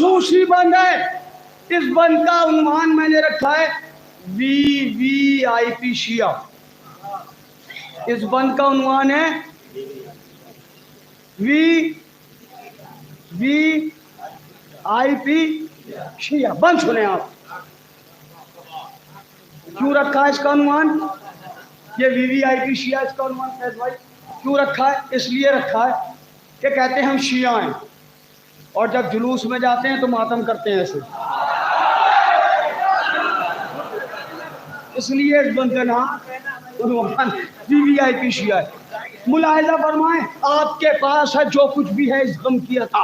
خصوصی بند ہے. اس بند کا عنوان میں نے رکھا ہے VIP شیعہ. اس بند کا عنوان ہے VIP شیعہ. بند سنیں آپ. کیوں رکھا ہے اس کا عنوان؟ یہ VIP شیعہ اس کا عنوان فیض بھائی کیوں رکھا ہے؟ اس لیے رکھا ہے کہ کہتے ہیں ہم شیعہ ہیں اور جب جلوس میں جاتے ہیں تو ماتم کرتے ہیں ایسے. اس لیے اس بند کا نام عنوان VIP شیعہ ہے. ملاحظہ فرمائیں، آپ کے پاس ہے جو کچھ بھی ہے اس غم کی عطا.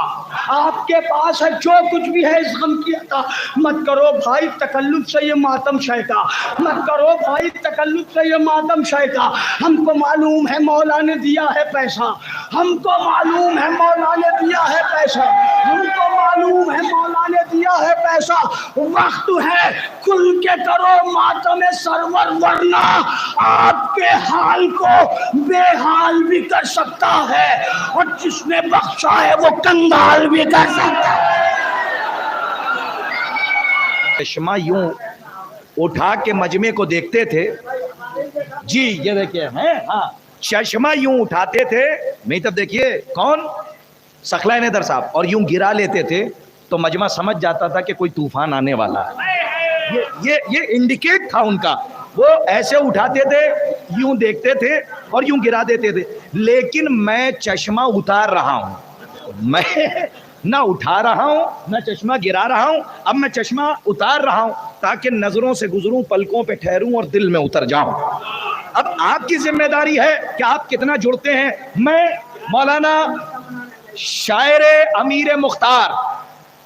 آپ کے پاس ہے جو کچھ بھی ہے اس غم کی عطا. مت کرو بھائی تکلف سے یہ ماتم شیطا. مت کرو بھائی تکلف سے یہ ماتم شیطا. ہم کو معلوم ہے مولا نے دیا ہے پیسہ. ہم کو معلوم ہے مولا نے دیا ہے پیسہ. ہم کو معلوم ہے مولا نے دیا ہے پیسہ. وقت ہے کھل کے کرو ماتم سرور، ورنہ آپ کے حال کو بے حال بھی کر سکتا ہے اور جس نے بخشا ہے وہ کنگال بھی کر سکتا ہے. چشمہ یوں اٹھا کے مجمع کو دیکھتے تھے جی. یہ دیکھیں ہیں ہاں چشمہ یوں اٹھاتے تھے نہیں تب دیکھیے کون سخلائے نیدر صاحب اور یوں گرا لیتے تھے تو مجمع سمجھ جاتا تھا کہ کوئی طوفان آنے والا ہے. یہ انڈیکیٹ تھا ان کا. وہ ایسے اٹھاتے تھے یوں دیکھتے تھے اور یوں گرا دیتے تھے. لیکن میں چشمہ اتار رہا ہوں. میں نہ اٹھا رہا ہوں نہ چشمہ گرا رہا ہوں. اب میں چشمہ اتار رہا ہوں تاکہ نظروں سے گزروں، پلکوں پہ ٹھہروں اور دل میں اتر جاؤں. اب آپ کی ذمہ داری ہے کہ آپ کتنا جڑتے ہیں. میں مولانا شاعر امیر مختار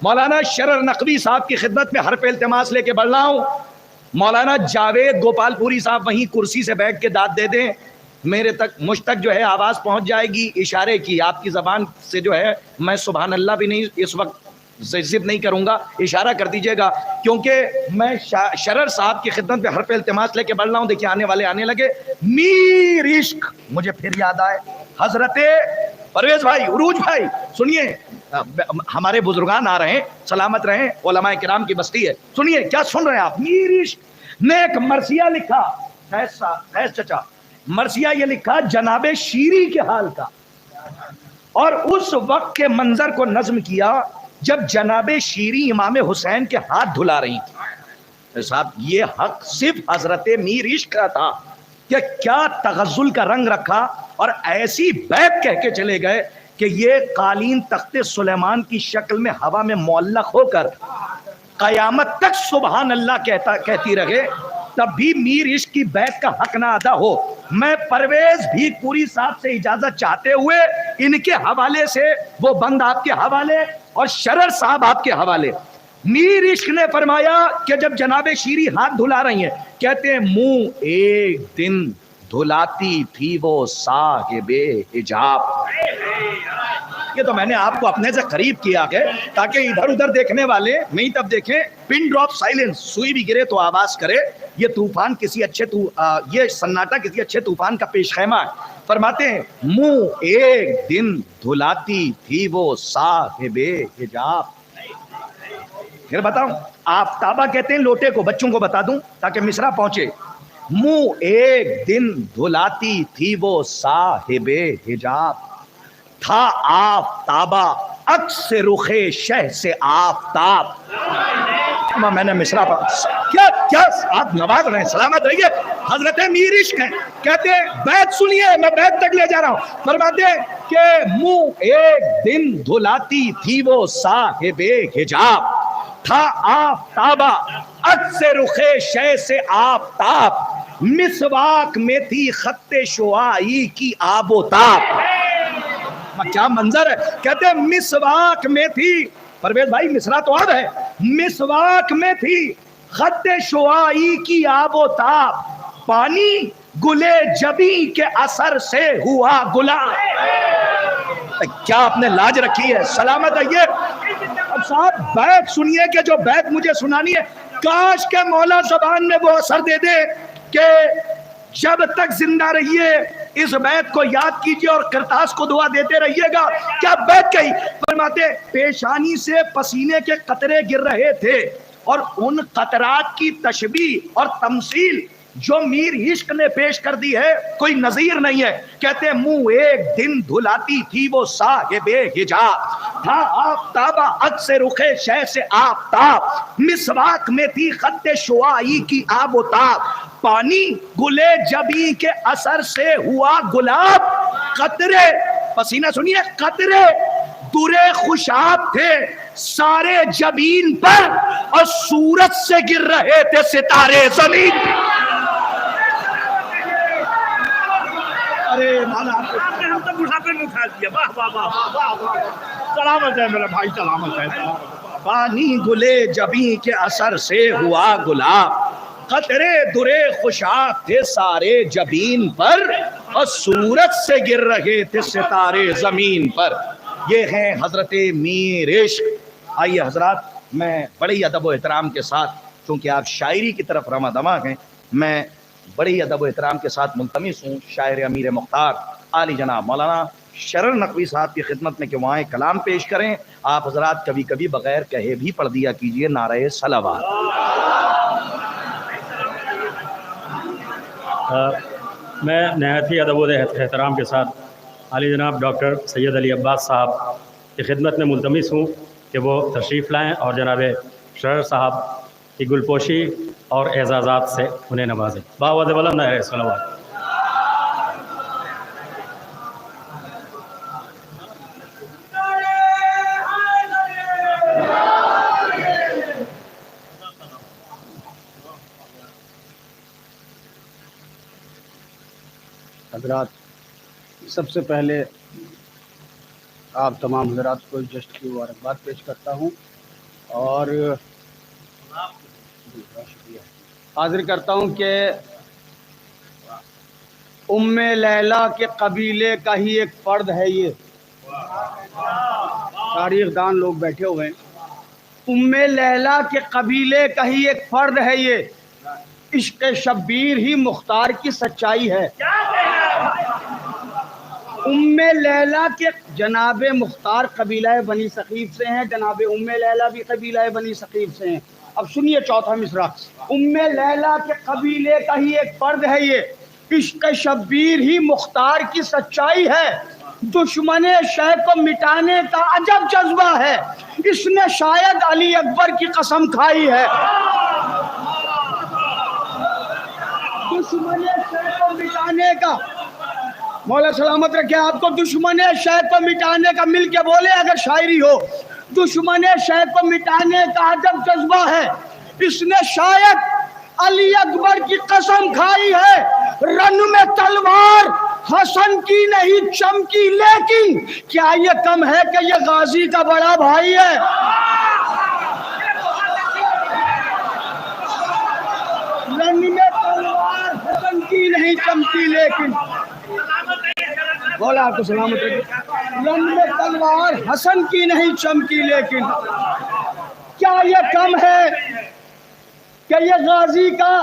مولانا شرر نقوی صاحب کی خدمت میں حرف التماس لے کے بڑھ رہا ہوں. مولانا جاوید گوپال پوری صاحب وہیں کرسی سے بیٹھ کے داد دے دیں. میرے تک مجھ تک جو ہے آواز پہنچ جائے گی اشارے کی. آپ کی زبان سے جو ہے میں سبحان اللہ بھی نہیں اس وقت ضد نہیں کروں گا، اشارہ کر دیجئے گا کیونکہ میں شرر صاحب کی خدمت میں حرف التماس لے کے بڑھ رہا ہوں. دیکھیے آنے والے آنے لگے. میر عشق مجھے پھر یاد آئے حضرت پرویز بھائی، عروج بھائی سنیے. ہمارے بزرگان آ رہے ہیں، سلامت رہیں، علماء کرام کی بستی ہے. سنیے کیا سن رہے ہیں آپ. میر عشق نے ایک مرثیہ لکھا. فیض چچا مرثیہ یہ لکھا جناب شیری کے حال کا، اور اس وقت کے منظر کو نظم کیا جب جناب شیری امام حسین کے ہاتھ دھلا رہی تھی. صاحب یہ حق صرف حضرت میر عشق کا تھا کہ کیا تغزل کا رنگ رکھا اور ایسی بیت کہہ کے چلے گئے کہ یہ قالین تخت سلیمان کی شکل میں ہوا میں معلق ہو کر قیامت تک سبحان اللہ کہتی رہے، تب بھی میر عشق کی بیت کا حق نہ ادا ہو. میں پرویز بھی پوری صاحب سے اجازت چاہتے ہوئے ان کے حوالے سے وہ بند آپ کے حوالے اور شرر صاحب آپ کے حوالے. میر عشق نے فرمایا کہ جب جناب شیری ہاتھ دھلا رہی ہیں کہتے ہیں منہ ایک دن دھلاتی تھی وہ صاحب حجاب. یہ تو میں نے آپ کو اپنے سے قریب کیا ہے تاکہ ادھر ادھر دیکھنے والے نہیں تب دیکھیں. پن ڈراپ سائلنس، سوئی بھی گرے تو آواز کرے. یہ طوفان کسی اچھے یہ سناٹا کسی اچھے طوفان کا پیش خیمہ ہے. فرماتے ہیں منہ ایک دن دھلاتی تھی وہ صاحب حجاب. پھر بتاؤں آفتابہ کہتے ہیں لوٹے کو، بچوں کو بتا دوں تاکہ مصرع پہنچے. منہ ایک دن دھلاتی تھی وہ صاحب حجاب، تھا آفتابہ عکس رخ شہ سے آفتاب. میں نے مصرع کیا آپ نواز رہے ہیں، سلامت رہیے. حضرت میر عشق ہیں، کہتے ہیں بیت سنیے، میں بیت تک لے جا رہا ہوں. فرماتے ہیں کہ منہ ایک دن دھلاتی تھی وہ صاحب حجاب، تھا آفتابہ عکس رخ شہ سے آفتاب، مسواک میں تھی خط شعاعی کی آب و تاب. کیا منظر ہے. کہتے ہیں مسواک میں تھی، پرویز بھائی مصرع تو آب ہے، مسواک میں تھی خط شعاعی کی آب و تاب، پانی گلے جبی کے اثر سے ہوا گلاب. کیا آپ نے لاج رکھی ہے. سلامت ہے. یہ اب صاحب بیت سنیے کہ جو بیت مجھے سنانی ہے کاش کے مولا زبان میں وہ اثر دے دے کہ جب تک زندہ رہیے اس بیت کو یاد کیجئے اور کرتاس کو دعا دیتے رہیے گا. کیا بیت کہی؟ فرماتے پیشانی سے پسینے کے قطرے گر رہے تھے اور ان قطرات کی تشبیہ اور تمثیل جو میر عشق نے پیش کر دی ہے کوئی نظیر نہیں ہے. کہتے منہ ایک دن دھلاتی تھی وہ صاحب حجاب تھا آفتابہ عکس رخ شہ سے آفتاب مسواک میں تھی خط شعاعی کی آب و تاب پانی گلے جبی کے اثر سے ہوا گلاب قطرے پسینہ سنیے قطرے درے خوشاب تھے سارے جبین پر اور سورج سے گر رہے تھے ستارے زمین. ارے مولا آپ نے ہم تو بڑھاپے میں اٹھا دیا. واہ واہ واہ واہ سلامت ہے میرا بھائی سلامت ہے. پانی گلے جبیں کے اثر سے ہوا گلاب قطرے درے خوشاب تھے سارے جبین پر اور سورج سے گر رہے تھے ستارے زمین پر. یہ ہیں حضرت میر عشق. آئیے حضرات میں بڑی ادب و احترام کے ساتھ چونکہ آپ شاعری کی طرف رواں دماغ ہیں میں بڑی ادب و احترام کے ساتھ ملتمس ہوں شاعر امیر مختار عالی جناب مولانا شرر نقوی صاحب کی خدمت میں کہ وہاں کلام پیش کریں. آپ حضرات کبھی کبھی بغیر کہے بھی پڑھ دیا کیجئے نعرہ صلوات. میں نہایت ہی ادب و احترام کے ساتھ عالی جناب ڈاکٹر سید علی عباس صاحب کی خدمت میں ملتمس ہوں کہ وہ تشریف لائیں اور جناب شرر صاحب کی گلپوشی اور اعزازات سے انہیں نوازیں. باوجہ بلند نعرہ صلوات. حضرات سب سے پہلے آپ تمام حضرات کو جشن کی مبارکباد پیش کرتا ہوں اور حاضر کرتا ہوں کہ ام لیلا کے قبیلے کا ہی ایک فرد ہے یہ. تاریخ دان لوگ بیٹھے ہوئے ہیں. ام لیلا کے قبیلے کا ہی ایک فرد ہے یہ. عشق شبیر ہی مختار کی سچائی ہے. ام لیلا کے جناب مختار قبیلہ بنی ثقیف سے ہیں جناب ام لیلا بھی قبیلہ بنی ثقیف سے ہیں. اب سنیے چوتھا مصرع. ام لیلا کے قبیلے کا ہی ایک فرد ہے یہ. عشق شبیر ہی مختار کی سچائی ہے. دشمن شہ کو مٹانے کا عجب جذبہ ہے. اس نے شاید علی اکبر کی قسم کھائی ہے. دشمن شہ کو مٹانے کا مولا سلامت رکھے آپ کو. دشمن شہ کو مٹانے کا مل کے بولے اگر شاعری ہو. دشمن شہ کو مٹانے کا عجب جذبہ ہے. اس نے شاید علی اکبر کی قسم کھائی ہے. رن میں تلوار حسن کی نہیں چمکی لیکن کیا یہ کم ہے کہ یہ غازی کا بڑا بھائی ہے. رن میں تلوار حسن کی نہیں چمکی لیکن بولا آپ کو سلامت رکھے. رن میں تلوار حسن کی نہیں چمکی لیکن کیا یہ کم ہے کہ یہ غازی کا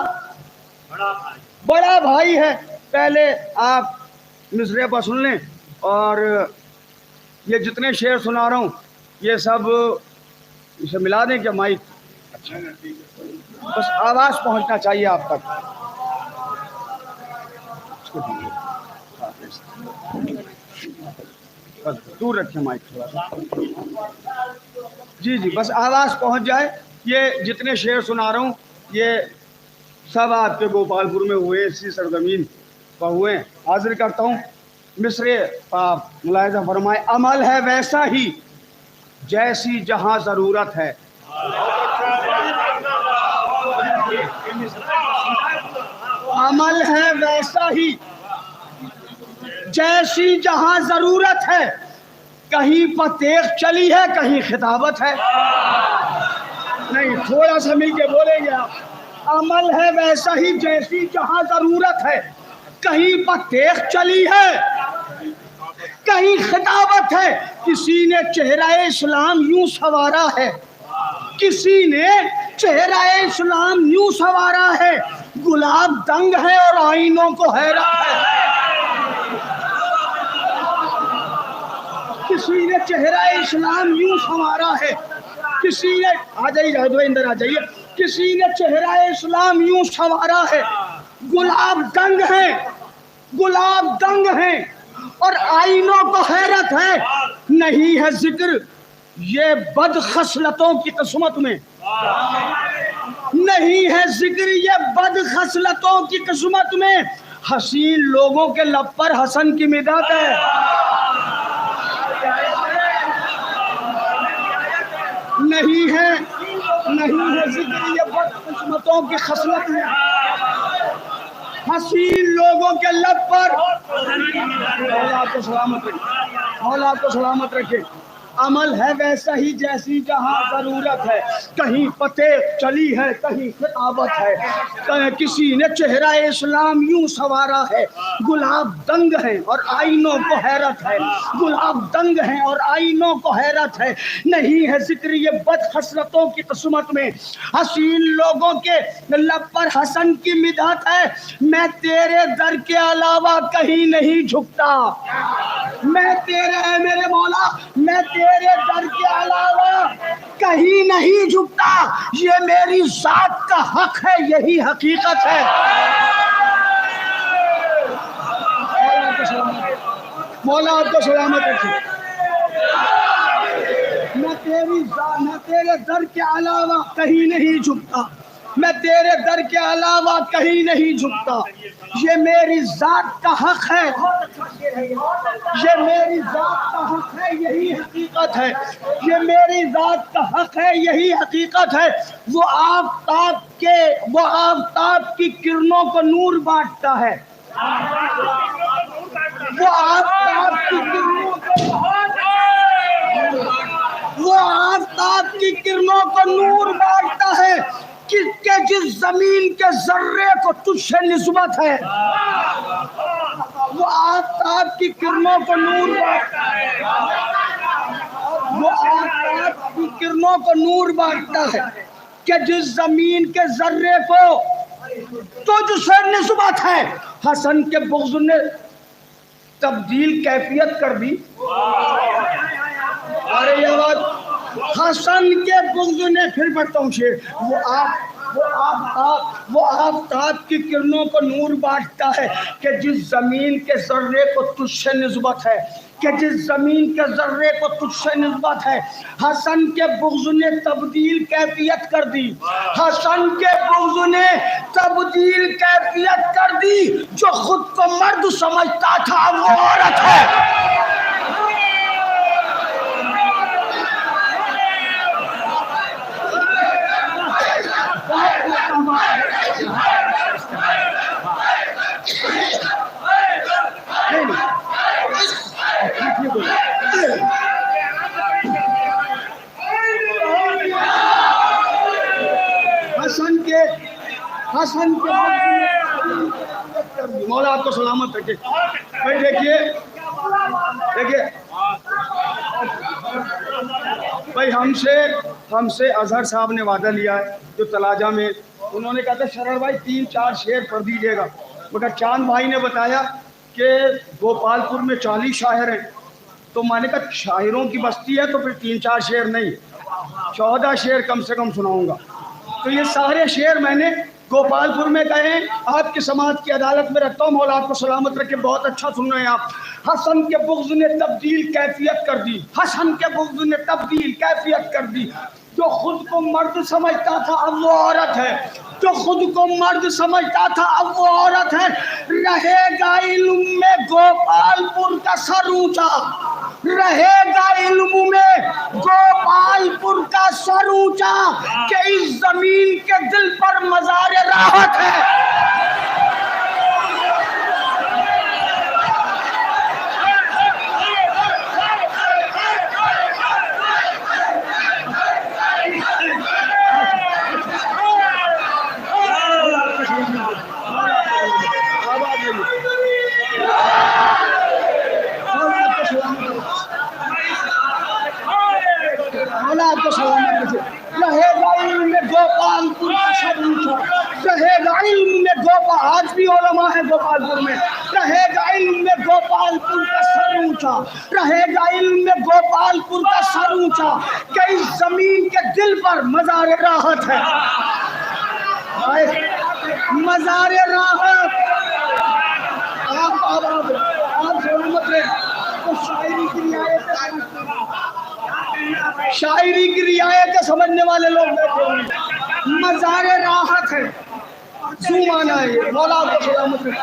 بڑا بھائی ہے. پہلے آپ مصرعے پر سن لیں اور یہ جتنے شعر سنا رہا ہوں یہ سب اسے ملا دیں کہ مائک اچھا بس آواز پہنچنا چاہیے آپ تک. دور رکھیں مائک تھوڑا سا. جی بس آواز پہنچ جائے. یہ جتنے شعر سنا رہا ہوں یہ سب آپ کے گوپال پور میں ہوئے اسی سرزمین پر ہوئے. حاضر کرتا ہوں مصرعے آپ ملاحظہ فرمائے. عمل ہے ویسا ہی جیسی جہاں ضرورت ہے. عمل ہے ویسا ہی جیسی جہاں ضرورت ہے. کہیں پتیغ چلی ہے کہیں خطابت ہے. نہیں تھوڑا سا مل کے بولیں گے آپ. عمل ہے ویسا ہی جیسی جہاں ضرورت ہے. کہیں پتیغ چلی ہے کہیں خطابت ہے. کسی نے چہرہ اسلام یوں سنوارا ہے. کسی نے چہرہ اسلام یوں سنوارا ہے. گلاب دنگ ہے اور آئینوں کو حیرت ہے. کسی نے چہرہ اسلام یوں سنوارا ہے، کسی نے آ جائیے رہدو اندر آ جائیے، کسی نے چہرہ اسلام یوں سنوارا ہے، گلاب دنگ ہیں، گلاب دنگ ہیں اور آئینوں کو حیرت ہے، نہیں ہے ذکر یہ بد خصلتوں کی قسمت میں، نہیں ہے ذکر یہ بد خصلتوں کی قسمت میں، حسین لوگوں کے لب پر حسن کی مداد ہے، نہیں ہے ذکر یہ بد قسمتوں کی خصلت ہے، حسین لوگوں کے لب پر مولا آپ کو سلامت رکھے، مولا آپ کو سلامت رکھے، عمل ہے ویسا ہی جیسی جہاں ضرورت ہے، کہیں پتے چلی ہے کہیں خطابت ہے، کسی نے چہرہ اسلام یوں سنوارا ہے، گلاب دنگ ہیں اور آئینوں کو حیرت ہے، گلاب دنگ ہیں اور آئینوں کو حیرت ہے، نہیں ہے ذکر یہ بد خصلتوں کی قسمت میں، حسین لوگوں کے لب پر حسن کی مدحت ہے، میں تیرے در کے علاوہ کہیں نہیں جھکتا، میں تیرے اے میرے مولا میں تیرے در کے علاوہ کہیں نہیں جھکتا، یہ میری ذات کا حق ہے، یہی حقیقت ہے، مولا آپ کو سلامت رکھے، میں تیرے در کے علاوہ کہیں نہیں جھکتا، میں تیرے در کے علاوہ کہیں نہیں جھکتا، یہ میری ذات کا حق ہے، یہ میری ذات کا حق ہے، یہی حقیقت ہے، یہ میری ذات کا حق ہے، یہی حقیقت ہے، وہ آفتاب کی کرنوں کو نور بانٹتا ہے، وہ آفتاب کی کرنوں کو وہ آفتاب کی کرنوں کو نور بانٹتا ہے کہ جس زمین کے ذرے کو تجھ سے نسبت ہے، وہ آفتاب کی کرنوں کو نور بانٹتا ہے، وہ آفتاب کی کرنوں کو نور بانٹتا ہے کہ جس زمین کے ذرے کو تجھ سے نسبت ہے، حسن کے بغض نے تبدیل کیفیت کر دی، ارے یہ بات حسن کے بغض نے پھر پڑھتا ہوں شعر، وہ آفتاب کی کرنوں کو نور بانٹتا ہے کہ جس زمین کے ذرے کو تجھ سے نسبت ہے، کہ جس زمین کے ذرے کو تجھ سے نسبت ہے، حسن کے بغض نے تبدیل کیفیت کر دی، حسن کے بغض نے تبدیل کیفیت کر دی، جو خود کو مرد سمجھتا تھا وہ عورت ہے، حسن کے مولا آپ کو سلامت رکھے، بھائی دیکھیے بھائی ہم سے اظہر صاحب نے وعدہ لیا ہے جو تلاجہ میں، انہوں نے کہا تھا شرر بھائی 3-4 شعر پڑھ دیجیے گا، مگر چاند بھائی نے بتایا کہ گوپال پور میں 40 شاعر ہیں، تو میں نے کہا شاعروں کی بستی ہے تو پھر 3-4 شعر نہیں 14 شعر کم سے کم سناؤں گا، تو یہ سارے شعر میں نے گوپال پور میں گئے ہیں، آپ کی سماعت کی عدالت میں رکھتا ہوں، مولا آپ کو سلامت رکھے، بہت اچھا سن رہے ہیں آپ، حسن کے بغض نے تبدیل کیفیت کر دی، حسن کے بغض نے تبدیل کیفیت کر دی، جو خود کو مرد سمجھتا تھا اب وہ عورت ہے، جو خود کو مرد سمجھتا تھا اب وہ عورت ہے، رہے گا علم میں گوپال پور کا سر اونچا، رہے گا علم میں گوپال پور کا سر اونچا کہ اس زمین کے دل پر مزار راحت ہے، مولا آپ کو سلامت رکھے، رہے گا علم میں گوپالپور کا سر اونچا رہے گا، علم میں گوپال، آج بھی علماء ہے گوپالپور میں، رہے گا علم میں گوپالپور کا سر اونچا، رہے گا علم میں گوپالپور کا سر اونچا، کہ اس زمین کے دل پر مزار راحت ہے، مزار راحت۔ آپ سلامت رہے، تو شاعری کی رعایتیں سمجھنے والے لوگ بیٹھے ہوئے، مزار راحت ہے، زوم آنا ہے یہ، مولا آپ کو سلامت رکھے،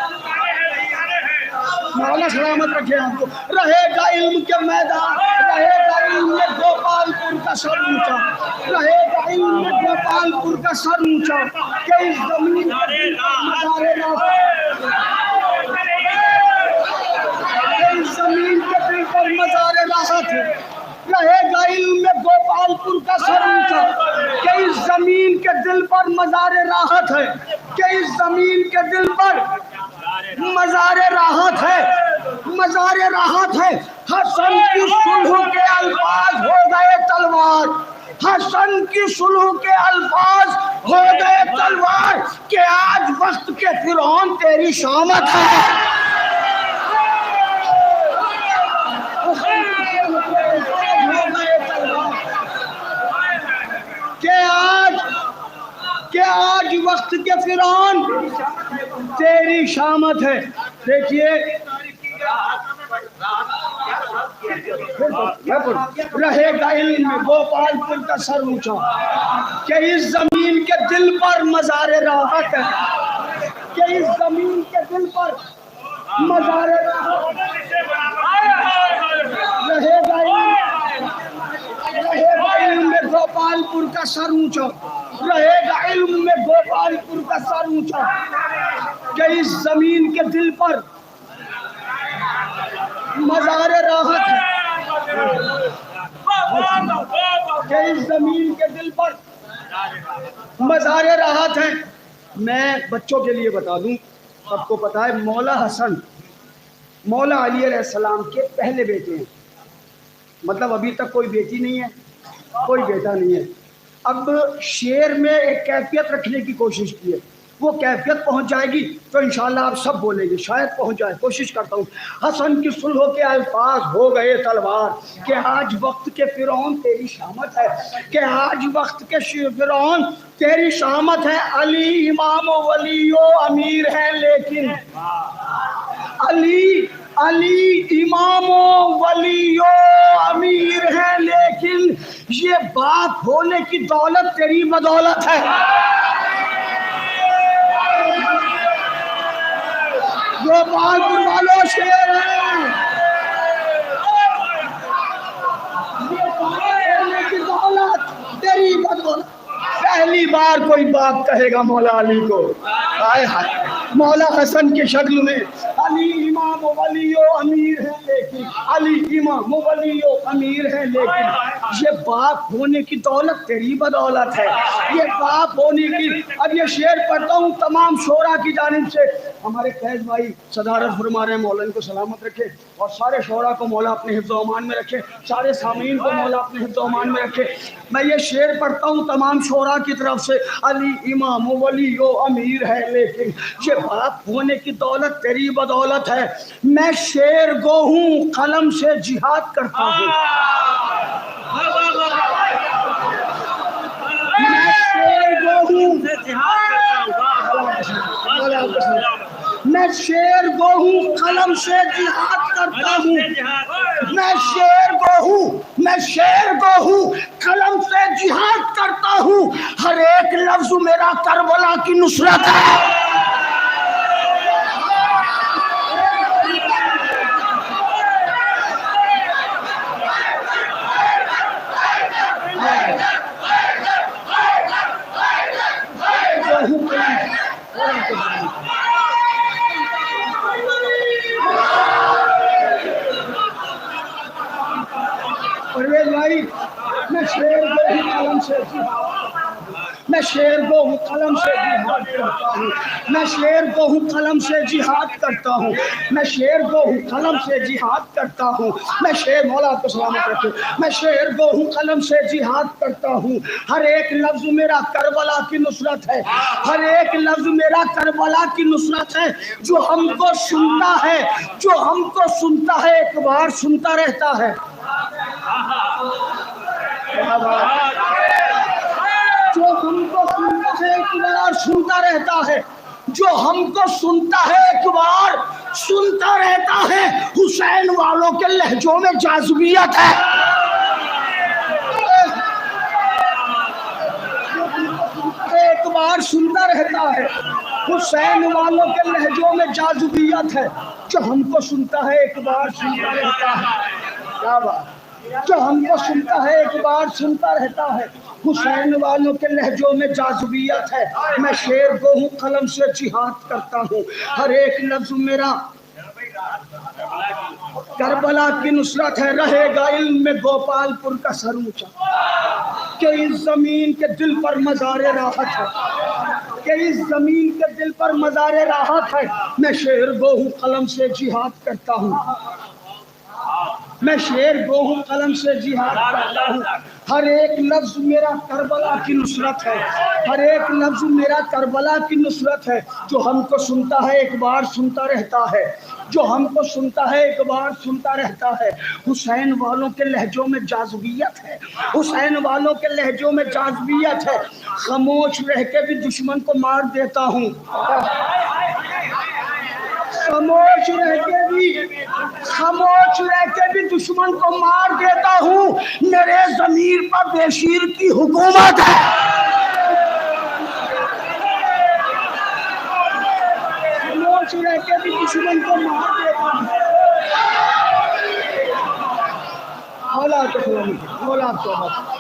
مولا سلامت رکھے آپ کو۔ رہے گا علم کے میدان، رہے گا علم میں گوپالپور کا سر اونچا، رہے گا علم میں گوپالپور کا سر اونچا، کہ اس زمین کے دل پر مزار راحت، کہ اس زمین کے دل پر مزار راحت ہے، رہے گا علم میں گوپالپور کا سر اونچا، کہ اس زمین کے دل پر مزار راحت ہے، کہ اس زمین کے دل پر مزار راحت ہے، مزار راحت ہے۔ حسن کی صلح کے الفاظ ہو گئے تلوار، حسن کی صلح کے الفاظ ہو گئے تلوار، کہ آج وقت کے فرعون تیری شامت ہے، کہ آج وقت کے فرعون تیری شامت ہے۔ دیکھیے رہے گا علم میں گوپالپور کا سر اونچا، کہ اس زمین کے دل پر مزار راحت ہے، کہ اس زمین کے دل پر مزار راحت رہے گا علم میں گوپالپور کا سر اونچا، رہے گا علم میں گوپالپور کا سر اونچا، کہ اس زمین کے دل پر مزار راحت ہے، کہ اس زمین کے دل پر مزار راحت ہے۔ میں بچوں کے لیے بتا دوں، سب کو پتا ہے مولا حسن مولا علی علیہ السلام کے پہلے بیٹے ہیں، مطلب ابھی تک کوئی بیٹی نہیں ہے، کوئی بیٹا نہیں ہے۔ اب شعر میں ایک کیفیت رکھنے کی کوشش کی ہے، وہ کیفیت پہنچ جائے گی تو انشاءاللہ آپ سب بولیں گے، شاید پہنچ جائے، کوشش کرتا ہوں۔ حسن کی صلح کے الفاظ ہو گئے تلوار، کہ آج وقت کے فرعون تیری شامت ہے، کہ آج وقت کے فرعون تیری شامت ہے۔ علی امام و ولی و امیر ہے لیکن، علی امام و ولی و امیر ہے لیکن، یہ باپ ہونے کی دولت تیری بدولت ہے۔ گوپالپور والوں شعر ہے، یہ باپ ہونے کی دولت تیری بدولت۔ پہلی بار کوئی باپ کہے گا مولا علی کو، ہائے ہائے، مولا حسن کی شکل میں، علی امام و ولی و امیر ہے لیکن، علی امام و ولی و امیر ہے لیکن، یہ باپ ہونے کی دولت تیری بدولت ہے، یہ باپ ہونے کی۔ اب یہ شعر پڑھتا ہوں تمام شعراء کی جانب سے، ہمارے فیض بھائی صدارت فرما رہے ہیں، مولا ان کو سلامت رکھے، اور سارے شعراء کو مولا اپنے حفظ و امان میں رکھے، سارے سامعین کو مولا اپنے حفظ و امان میں رکھے۔ میں یہ شعر پڑھتا ہوں تمام شعراء کی طرف سے، علی امام و ولی و امیر ہے لیکن، یہ باپ ہونے کی دولت تیری بدولت ہے۔ میں شعر گو ہوں، قلم سے جہاد کرتا ہوں، میں شعر گو ہوں، میں شعر گو ہوں، قلم سے جہاد کرتا ہوں، میں شعر گو ہوں، میں شعر گو ہوں، قلم سے جہاد کرتا ہوں، ہر ایک لفظ میرا کربلا کی نصرت ہے۔ پرویز بھائی، میں شعر گو ہوں، قلم سے میں شعر گو ہوں قلم سے جہاد کرتا ہوں میں شعر گو ہوں قلم سے جہاد کرتا ہوں میں شعر گو ہوں قلم سے جہاد کرتا ہوں میں شعر مولا کو سلامت رکھے میں شعر گو ہوں قلم سے جہاد کرتا ہوں ہر ایک لفظ میرا کربلا کی نصرت ہے ہر ایک لفظ میرا کربلا کی نصرت ہے جو ہم کو سنتا ہے جو ہم کو سنتا ہے ایک بار سنتا رہتا ہے جو ہم کو سنتا ہے ایک بار سنتا رہتا ہے جو ہم کو سنتا ہے ایک بار سنتا رہتا ہے حسین والوں کے لہجوں میں جاذبیت ہے ایک بار سنتا رہتا ہے حسین والوں کے لہجوں میں جاذبیت ہے جو ہم کو سنتا ہے ایک بار سنتا رہتا ہے کیا بات جو ہم کو سنتا ہے ایک بار سنتا رہتا ہے حسین والوں کے لہجوں میں جاذبیت ہے میں شعر گو ہوں قلم سے جہاد کرتا ہوں ہر ایک لفظ میرا کربلا کی نصرت ہے رہے گا علم میں گوپال پور کا سر اونچا کہ اس زمین کے دل پر مزار راحت ہے کہ اس زمین کے دل پر مزار راحت ہے میں شعر گو ہوں قلم سے جہاد کرتا ہوں میں شعر گو ہوں قلم سے جہاد کرتا ہوں ہر ایک لفظ میرا کربلا کی نصرت ہے ہر ایک لفظ میرا کربلا کی نصرت ہے جو ہم کو سنتا ہے ایک بار سنتا رہتا ہے جو ہم کو سنتا ہے ایک بار سنتا رہتا ہے حسین والوں کے لہجوں میں جاذبیت ہے حسین والوں کے لہجوں میں جاذبیت ہے خاموش رہ کے بھی دشمن کو مار دیتا ہوں خاموش رہ کے بھی دشمن کو مار دیتا ہوں میرے ضمیر پر بے شیر کی حکومت ہے خاموش رہ کے بھی دشمن کو مار دیتا ہوں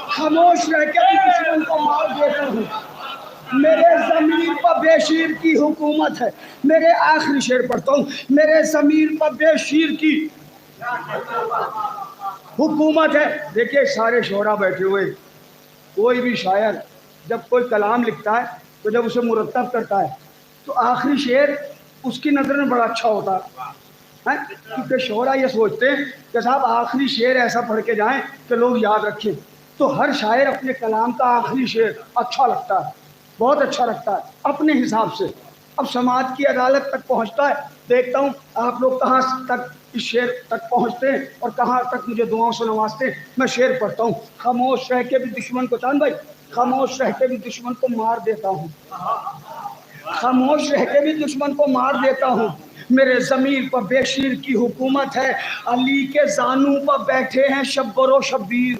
خاموش رہ کے بھی دشمن کو مار دیتا ہوں میرے ضمیر پر بے شیر کی حکومت ہے میرے آخری شعر پڑھتا ہوں میرے ضمیر پر بے شیر کی حکومت ہے دیکھیں سارے شعرا بیٹھے ہوئے کوئی بھی شاعر جب کوئی کلام لکھتا ہے تو جب اسے مرتب کرتا ہے تو آخری شعر اس کی نظر میں بڑا اچھا ہوتا ہے کیونکہ شعرا یہ سوچتے ہیں کہ صاحب آخری شعر ایسا پڑھ کے جائیں کہ لوگ یاد رکھیں تو ہر شاعر اپنے کلام کا آخری شعر اچھا لگتا ہے بہت اچھا لگتا ہے اپنے حساب سے اب سماج کی عدالت تک پہنچتا ہے دیکھتا ہوں آپ لوگ کہاں تک اس شعر تک پہنچتے ہیں اور کہاں تک مجھے دعاؤں سے نوازتے ہیں میں شعر پڑھتا ہوں خاموش رہ کے بھی دشمن کو چاند بھائی خاموش رہ کے بھی دشمن کو مار دیتا ہوں خاموش رہ کے بھی دشمن کو مار دیتا ہوں میرے ضمیر پر بے شیر کی حکومت ہے علی کے زانوں پر بیٹھے ہیں شبر و شبیر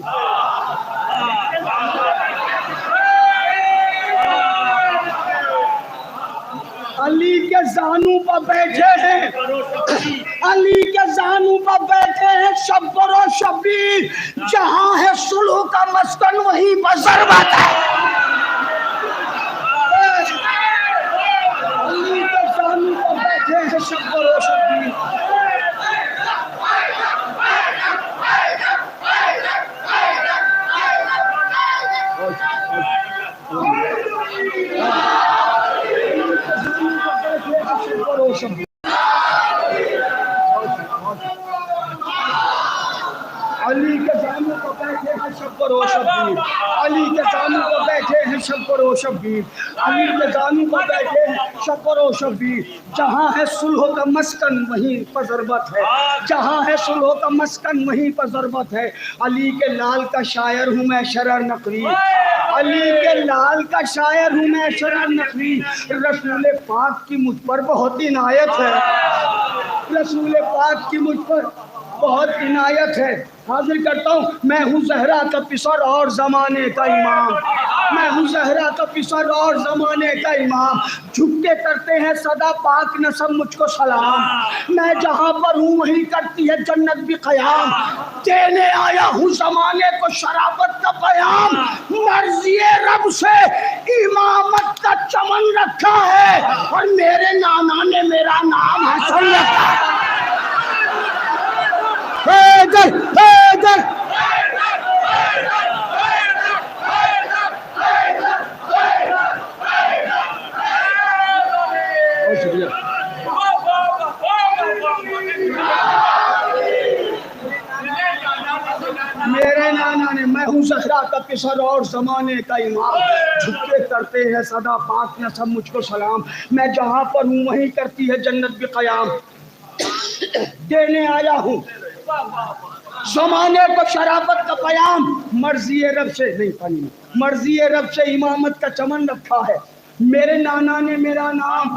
علی کے زانوں پر بیٹھے ہیں علی کے زانوں پر بیٹھے ہیں شبر و شبیر جہاں ہے صلح کا مسکن وہیں پر ضربت ہے علی کے زانوں پر بیٹھے ہیں شبر و شبیر علی کے زانوں پر بیٹھے ہیں شبر و شبیر علی کے زانوں پر بیٹھے ہیں شبر و شبیر علی کے زانوں پر بیٹھے ہیں شبر و شبیر جہاں ہے صلح کا مسکن وہیں پر ضربت ہے جہاں ہے صلح کا مسکن وہیں پر ضربت ہے علی کے لال کا شاعر ہوں میں شرر نقوی علی کے لال کا شاعر ہوں میں شرر نقوی رسول پاک کی مجھ پر بہت عنایت ہے رسول پاک کی مجھ پر بہت عنایت ہے حاضر کرتا ہوں میں ہوں زہرا کا پسر اور زمانے کا امام میں ہوں زہرا کا پسر اور زمانے کا امام جھک کے کرتے ہیں صدا پاک نسب مجھ کو سلام میں جہاں پر ہوں وہیں کرتی ہے جنت بھی قیام دینے آیا ہوں زمانے کو شرافت کا پیام مرضی رب سے امامت کا چمن رکھا ہے اور میرے نانا نے میرا نام حسن رکھا ہے حیدر حیدر ہوں زہرا کا پسر اور زمانے کا امام، جھکے کرتے ہیں صدا پاک نہ سب مجھ کو سلام، میں جہاں پر ہوں وہیں کرتی ہے جنت بھی قیام، دینے آیا ہوں زمانے کو شرافت کا پیام، مرضی رب سے نہیں پانی، مرضی رب سے امامت کا چمن رکھا ہے، میرے نانا نے میرا نام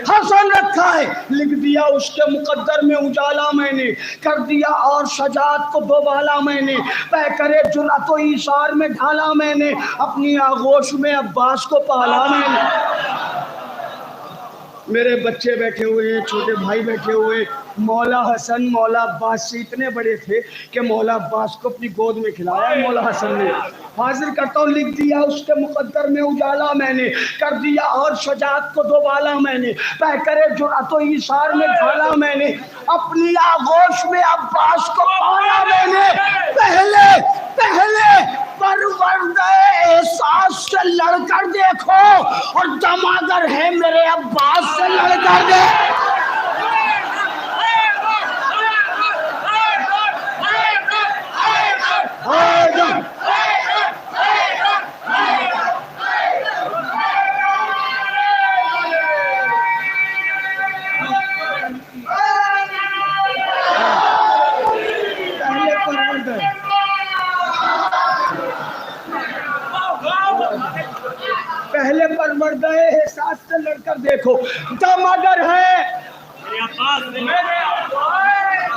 حسن رکھا ہے، لکھ دیا اس کے مقدر میں اجالا میں نے، کر دیا اور شجاعت کو دوبالا میں نے، پہ کرے جرأت و ایثار میں ڈھالا میں نے، اپنی آغوش میں عباس کو پالا میں نے، میرے بچے بیٹھے ہوئے ہیں، چھوٹے بھائی بیٹھے ہوئے، مولا حسن مولا عباس سے اتنے بڑے تھے کہ مولا عباس کو اپنی گود میں کھلایا مولا حسن نے، حاضر کرتا ہوں لکھ دیا اس کے مقدر میں اجالا میں نے، کر دیا اور شجاعت کو دوبالا میں نے، پہ کرے جرأت و ایثار میں ڈھالا میں نے، اپنی آغوش میں عباس کو پایا میں نے، پہلے پروردہ احساس سے لڑ کر دیکھو اور دم اگر ہے میرے عباس سے لڑ کر دیکھو، پہلے پروردہ احساس سے لڑ کر دیکھو، دم اگر ہے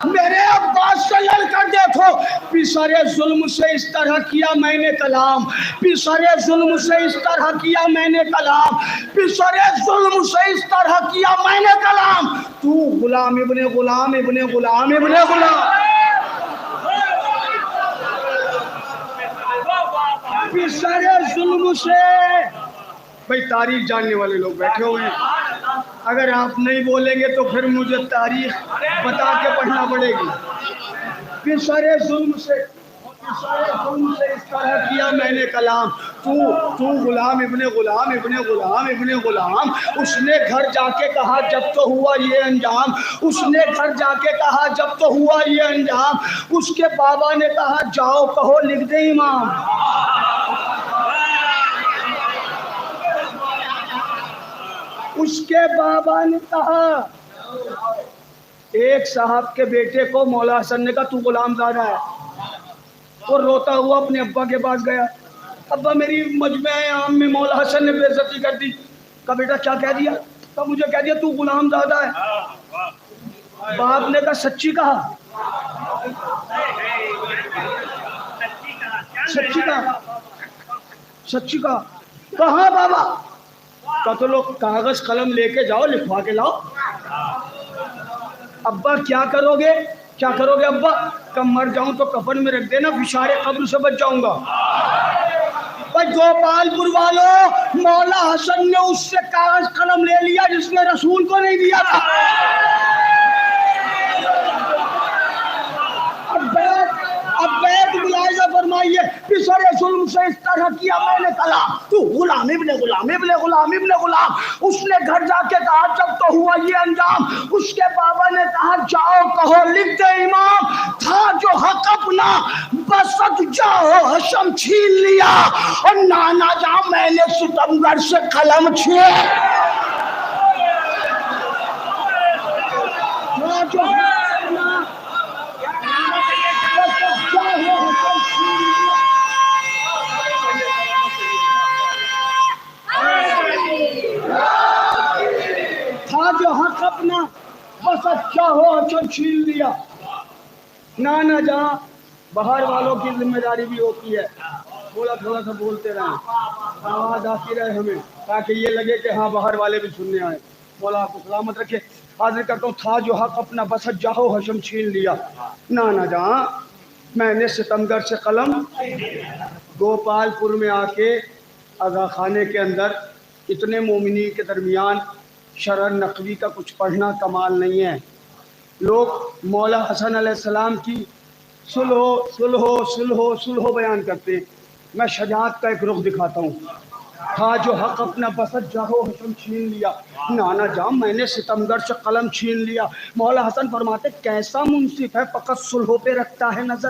میرے عباس سے لڑ کر دیکھو، پیسرے ظلم سے اس طرح کیا میں نے کلام، پیسرے ظلم سے اس طرح کیا میں نے کلام، پیسرے ظلم سے اس طرح کیا میں نے کلام، تو غلام ابن غلام ابن غلام ابن غلام، پیسرے ظلم سے، بھئی تاریخ جاننے والے لوگ بیٹھے ہوئے ہیں، اگر آپ نہیں بولیں گے تو پھر مجھے تاریخ بتا کے پڑھنا پڑے گی، پیسرے ظلم سے اس طرح کیا میں نے کلام، تو غلام ابن غلام ابن غلام ابن غلام، اس نے گھر جا کے کہا جب تو ہوا یہ انجام، اس نے گھر جا کے کہا جب تو ہوا یہ انجام، اس کے بابا نے کہا جاؤ کہو لکھ دے امام، اس کے بابا نے کہا، ایک صاحب کے بیٹے کو مولا حسن نے کہا تو غلام زادہ ہے، وہ روتا ہوا اپنے ابا کے پاس گیا، ابا میری مجمع عام میں مولا حسن نے بے عزتی کر دی، کہا بیٹا کیا کہہ دیا، کہا مجھے کہہ دیا تو غلام زادہ ہے، باپ نے کہا سچی کہا، سچی کہا، سچی کہا، کہاں بابا، کہا تو لوگ کاغذ قلم لے کے جاؤ لکھوا کے لاؤ، ابا کیا کرو گے ابا، کم مر جاؤں تو کفن میں رکھ دینا، فشار قبر سے بچ جاؤں گا، بھائی گوپال پور والوں، مولا حسن نے اس سے کاغذ قلم لے لیا جس نے رسول کو نہیں دیا تھا، اب بیت ملاحظہ فرمائیے، پسرے ظلم سے اس طرح کیا میں نے کلام، تو غلام ابن غلام ابن غلام ابن غلام، اس نے گھر جا کے کہا جب تو ہوا یہ انجام، اس کے بابا نے کہا جاؤ کہو لکھ دے امام، تھا جو حق اپنا بسط جاؤ حشم چھین لیا، اور نانا جا میں نے ستمگر سے قلم چھین، تھا جو حق اپنا تھا جو حق اپنا بس اچھا ہو اچھا چھین لیا، نانا جہاں باہر والوں کی ذمہ داری بھی ہوتی ہے، بولا تھوڑا سا بولتے رہیں، آواز آتی رہے ہمیں تاکہ یہ لگے کہ ہاں باہر والے بھی سننے آئے، مولا آپ کو سلامت رکھے، حاضر کرتا ہوں تھا جو حق اپنا بس جاہو حشم چھین لیا، نانا جہاں میں نے ستمگر سے قلم، گوپال پور میں آ کے آغا خانے کے اندر اتنے مومنین کے درمیان شرح نقوی کا کچھ پڑھنا کمال نہیں ہے، لوگ مولا حسن علیہ السلام کی صلح بیان کرتے ہیں، میں شجاعت کا ایک رخ دکھاتا ہوں، تھا جو حق اپنا بسط جاہو حشم چھین لیا، نانا جام میں نے ستمگر سے قلم چھین لیا، مولا حسن فرماتے کیسا منصف ہے فقط صلح پہ رکھتا ہے نظر،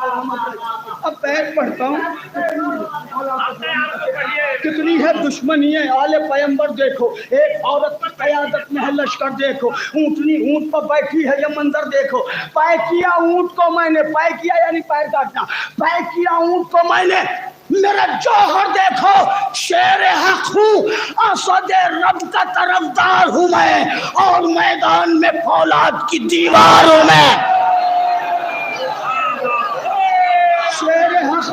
اب پیر پڑھتا ہوں کتنی ہے دشمنی ہے آل پیمبر دیکھو ایک عورت کی قیادت میں ہے لشکر دیکھو اونٹنی اونٹ پر بیٹھی ہے یہ منظر دیکھو پائے کیا اونٹ کو میں نے پائے کیا یعنی پیر کاٹنا پائے کیا اونٹ کو میں نے میرا جوہر دیکھو شیر حق ہوں اسد رب کا طرفدار ہوں میں اور میدان میں فولاد کی دیوار ہوں میں شیر حق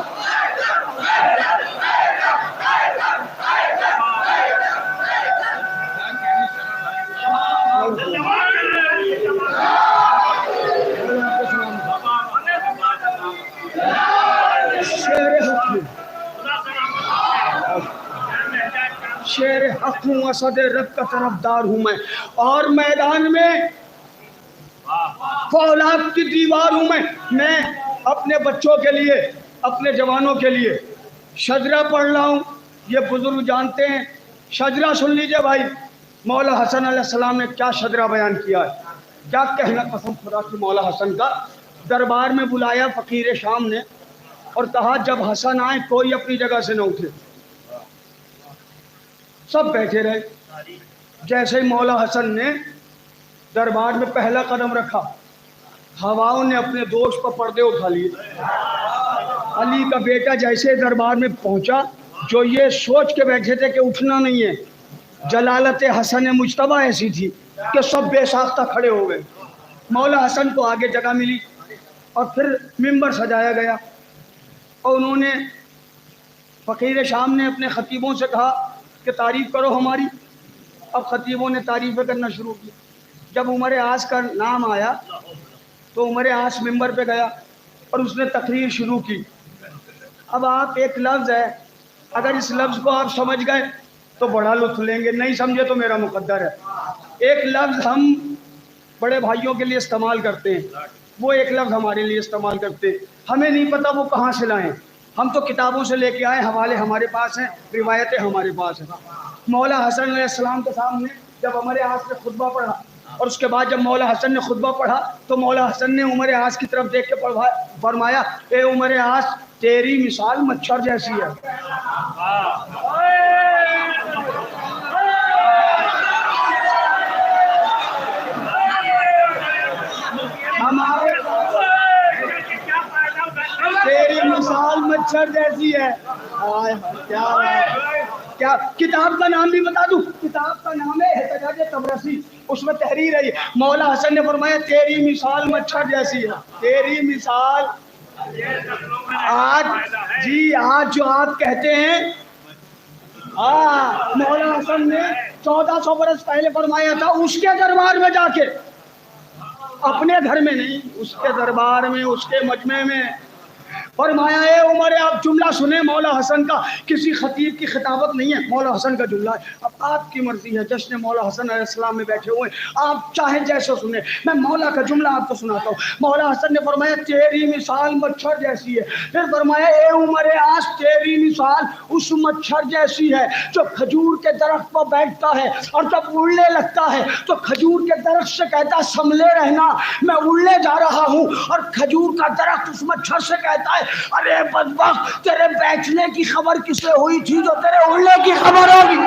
شیر حق ہوں اسد رب کا طرفدار ہوں میں اور میدان میں فولاد کی دیوار ہوں میں اپنے بچوں کے لیے اپنے جوانوں کے لیے شجرہ پڑھ رہا ہوں یہ بزرگ جانتے ہیں شجرہ سن لیجئے بھائی مولا حسن علیہ السلام نے کیا شجرہ بیان کیا ہے کیا کہنا قسم خدا کی مولا حسن کا دربار میں بلایا فقیر شام نے اور کہا جب حسن آئے کوئی اپنی جگہ سے نہ اٹھے سب بیٹھے رہے جیسے ہی مولا حسن نے دربار میں پہلا قدم رکھا ہواؤں نے اپنے دوست پر پردے اٹھا لیے علی کا بیٹا جیسے دربار میں پہنچا جو یہ سوچ کے بیٹھے تھے کہ اٹھنا نہیں ہے جلالت حسن مجتبیٰ ایسی تھی کہ سب بے ساختہ کھڑے ہو گئے مولا حسن کو آگے جگہ ملی اور پھر ممبر سجایا گیا اور انہوں نے فقیر شام نے اپنے خطیبوں سے کہا کہ تعریف کرو ہماری اب خطیبوں نے تعریفیں کرنا شروع کی جب عمر اعظ کا نام آیا تو عمر اعظ ممبر پہ گیا اور اس نے تقریر شروع کی اب آپ ایک لفظ ہے اگر اس لفظ کو آپ سمجھ گئے تو بڑا لطف لیں گے نہیں سمجھے تو میرا مقدر ہے ایک لفظ ہم بڑے بھائیوں کے لیے استعمال کرتے ہیں وہ ایک لفظ ہمارے لیے استعمال کرتے ہیں ہمیں نہیں پتہ وہ کہاں سے لائیں ہم تو کتابوں سے لے کے آئے حوالے ہمارے پاس ہیں روایتیں ہمارے پاس ہیں مولا حسن علیہ السلام کے سامنے جب عمر اعظ نے خطبہ پڑھا اور اس کے بعد جب مولا حسن نے خطبہ پڑھا تو مولا حسن نے عمر اعظ کی طرف دیکھ کے فرمایا اے عمر اعظ تیری مثال مچھر جیسی ہے ہمارے تیری مثال مچھر جیسی ہے کیا کتاب کا نام بھی بتا دوں کتاب کا نام ہے احتجاج طبرسی اس میں تحریر ہے مولا حسن نے فرمایا تیری مثال مچھر جیسی ہے تیری مثال آج جو آپ کہتے ہیں مولا حسن نے 1400 برس پہلے فرمایا تھا اس کے دربار میں جا کے اپنے گھر میں نہیں اس کے دربار میں اس کے مجمع میں فرمایا اے عمر آپ جملہ سنیں مولا حسن کا کسی خطیب کی خطابت نہیں ہے مولا حسن کا جملہ ہے اب آپ کی مرضی ہے جشن مولا حسن علیہ السلام میں بیٹھے ہوئے آپ چاہیں جیسے سنیں میں مولا کا جملہ آپ کو سناتا ہوں مولا حسن نے فرمایا تیری مثال مچھر جیسی ہے پھر فرمایا اے عمر آج تیری مثال اس مچھر جیسی ہے جو کھجور کے درخت پر بیٹھتا ہے اور جب اڑنے لگتا ہے تو کھجور کے درخت سے کہتا سنبھلے رہنا میں اڑنے جا رہا ہوں اور کھجور کا درخت اس مچھر سے کہتا ہے ارے بدبخت تیرے بیٹھنے کی خبر کسے ہوئی تھی جو تیرے اڑنے کی خبر ہوگی